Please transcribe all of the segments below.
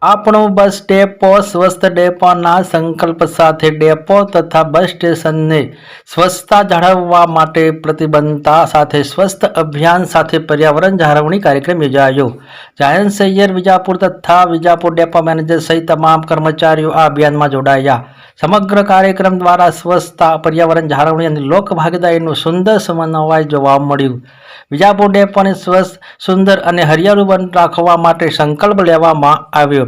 આપણું bus depot સ્વસ્થ ડેપોના સંકલ્પ સાથે ડેપો તથા બસ સ્ટેશનને સ્વચ્છતા જાળવવા માટે પ્રતિબદ્ધતા સાથે સ્વસ્થ અભિયાન સાથે પર્યાવરણ જાળવણી કાર્યક્રમ યોજાયો। જાયન્ટ સૈયર વિજાપુર તથા વિજાપુર ડેપો મેનેજર સહિત તમામ કર્મચારીઓ આ અભિયાનમાં જોડાયા। સમગ્ર કાર્યક્રમ દ્વારા સ્વચ્છતા, પર્યાવરણ જાળવણી અને લોક ભાગીદારીનું સુંદર સમન્વય જોવા મળ્યું। વિજાપુર ડેપોને સ્વચ્છ, સુંદર અને હરિયાળું રાખવા માટે સંકલ્પ લેવામાં આવ્યો।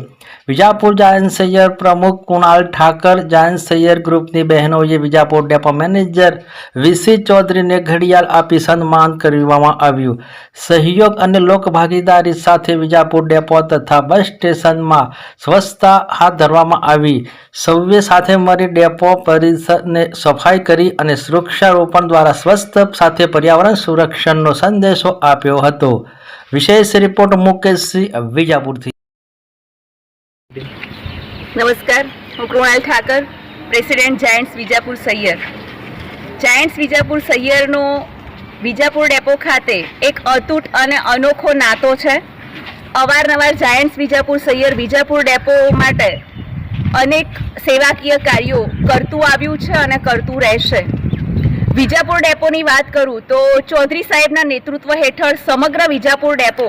વિજાપુર જાયન્ટ સૈયર પ્રમુખ કુણાલ ઠાકર, જાયન્ટ સૈયર ગ્રુપની બહેનોએ વિજાપુર ડેપો મેનેજર વીસી ચૌધરીને ઘડિયાળ આપી સન્માન કરવામાં આવ્યું। સહયોગ અને લોક ભાગીદારી સાથે વિજાપુર ડેપો તથા બસ સ્ટેશનમાં સ્વચ્છતા હાથ ધરવામાં આવી। સૌએ સાથે મળી ડેપો પરિસરને સફાઈ કરી અને વૃક્ષારોપણ દ્વારા સ્વચ્છતા સાથે પર્યાવરણ સંરક્ષણનો સંદેશો આપ્યો હતો। વિશેષ રિપોર્ટ મુકેશ સિંહ, વિજાપુરથી। નમસ્કાર, હું Krunal Thakar, president giants Vijapur Sahiyar. Giants Vijapur સૈયરનો વિજાપુર ડેપો ખાતે એક અતૂટ અને અનોખો નાતો છે। અવારનવાર જાયન્ટ્સ વિજાપુર સૈયર વિજાપુર ડેપો માટે અનેક સેવાકીય કાર્યો કરતું આવ્યું છે અને કરતું રહેશે। વિજાપુર ડેપોની વાત કરું તો ચૌધરી સાહેબના નેતૃત્વ હેઠળ સમગ્ર વિજાપુર ડેપો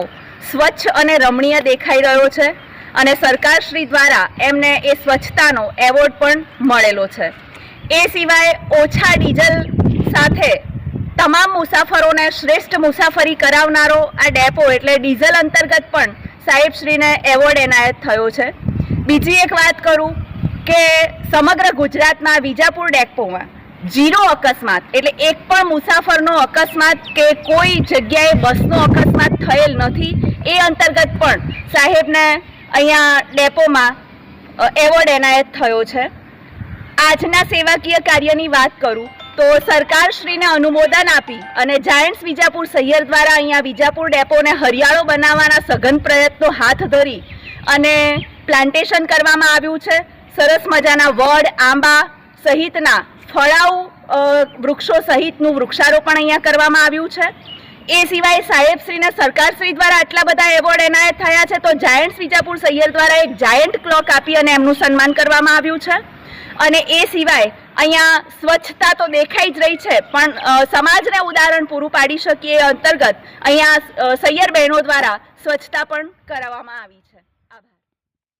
સ્વચ્છ અને રમણીય દેખાઈ રહ્યો છે અને સરકારશ્રી દ્વારા એમને એ સ્વચ્છતાનો એવોર્ડ પણ મળેલો છે। એ સિવાય ઓછા ડીઝલ સાથે તમામ મુસાફરોને શ્રેષ્ઠ મુસાફરી કરાવનારો આ ડેપો એટલે ડીઝલ અંતર્ગત પણ સાહેબશ્રીને એવોર્ડ એનાયત થયો છે। બીજી એક વાત કરું કે સમગ્ર ગુજરાતમાં વિજાપુર ડેપોમાં 0 અકસ્માત એટલે એક પણ મુસાફરનો અકસ્માત કે કોઈ જગ્યાએ બસનો અકસ્માત થયેલ નથી। એ અંતર્ગત પણ સાહેબને અહીંયા ડેપોમાં એવોર્ડ એનાયત થયો છે। આજના સેવાકીય કાર્યની વાત કરું તો સરકારશ્રીને અનુમોદન આપી અને જાયન્ટ્સ વિજાપુર સૈયર દ્વારા અહીંયા વિજાપુર ડેપોને હરિયાળો બનાવવાના સઘન પ્રયત્નો હાથ ધરી અને પ્લાન્ટેશન કરવામાં આવ્યું છે। સરસ મજાના વડ, આંબા સહિતના ફળાઉ વૃક્ષો સહિતનું વૃક્ષારોપણ અહીંયા કરવામાં આવ્યું છે। એ સિવાય સાહેબશ્રીને સરકારશ્રી દ્વારા આટલા બધા એવોર્ડ એનાયત થયા છે તો જાયન્ટ્સ વિજાપુર સૈયર દ્વારા એક જાયન્ટ ક્લોક આપી અને એમનું સન્માન કરવામાં આવ્યું છે। અને એ સિવાય અહીંયા સ્વચ્છતા તો દેખાઈ જ રહી છે પણ સમાજને ઉદાહરણ પૂરું પાડી શકીએ એ અંતર્ગત અહીંયા સૈયર બહેનો દ્વારા સ્વચ્છતા પણ કરાવવામાં આવી છે।